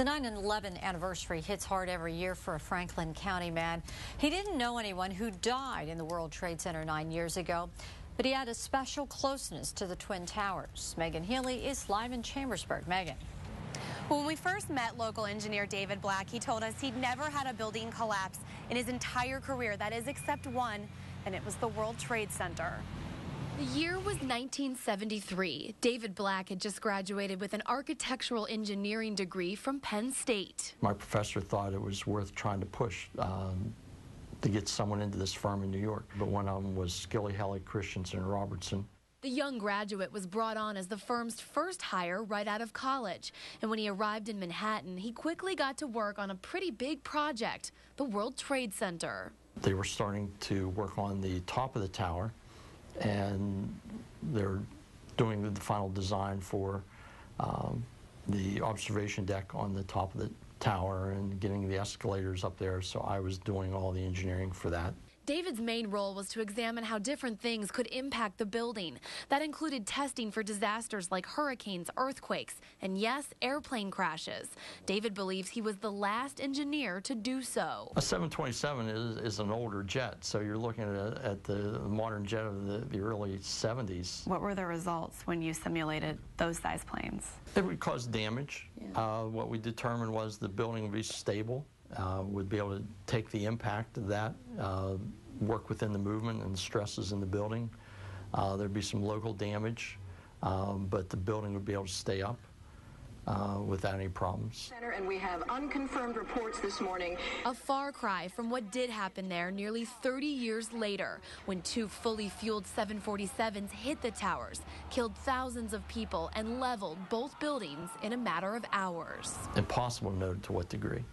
The 9/11 anniversary hits hard every year for a Franklin County man. He didn't know anyone who died in the World Trade Center 9 years ago, but he had a special closeness to the Twin Towers. Megan Healy is live in Chambersburg. Megan. When we first met local engineer David Black, he told us he'd never had a building collapse in his entire career, that is, except one, and it was the World Trade Center. The year was 1973. David Black had just graduated with an architectural engineering degree from Penn State. My professor thought it was worth trying to push to get someone into this firm in New York, but one of them was Skilly, Hellig, Christensen, and Robertson. The young graduate was brought on as the firm's first hire right out of college. And when he arrived in Manhattan, he quickly got to work on a pretty big project, the World Trade Center. They were starting to work on the top of the tower, and they're doing the final design for the observation deck on the top of the tower and getting the escalators up there, so I was doing all the engineering for that. David's main role was to examine how different things could impact the building. That included testing for disasters like hurricanes, earthquakes, and yes, airplane crashes. David believes he was the last engineer to do so. A 727 is an older jet, so you're looking at the modern jet of the early 70s. What were the results when you simulated those size planes? It would cause damage. Yeah. What we determined was the building would be stable. Would be able to take the impact of that, work within the movement and stresses in the building. There'd be some local damage, but the building would be able to stay up without any problems. And we have unconfirmed reports this morning. A far cry from what did happen there nearly 30 years later, when two fully fueled 747s hit the towers, killed thousands of people, and leveled both buildings in a matter of hours. Impossible to know to what degree.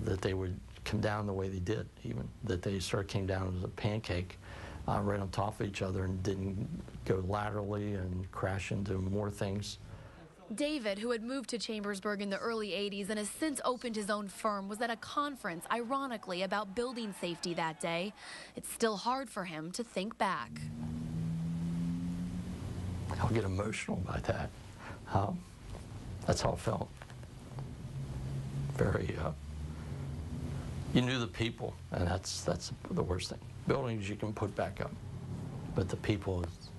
That they would come down the way they did, even. That they sort of came down as a pancake right on top of each other and didn't go laterally and crash into more things. David, who had moved to Chambersburg in the early 80s and has since opened his own firm, was at a conference, ironically, about building safety that day. It's still hard for him to think back. I'll get emotional by that. That's how it felt. Very, you knew the people, and that's the worst thing. Buildings you can put back up, but the people is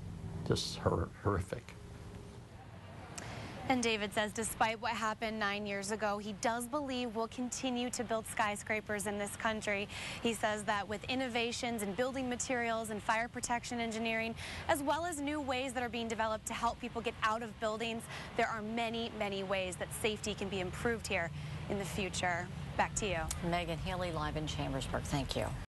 just horrific. And David says despite what happened 9 years ago, he does believe we'll continue to build skyscrapers in this country. He says that with innovations in building materials and fire protection engineering, as well as new ways that are being developed to help people get out of buildings, there are many, many ways that safety can be improved here in the future. Back to you. Megan Healy live in Chambersburg. Thank you.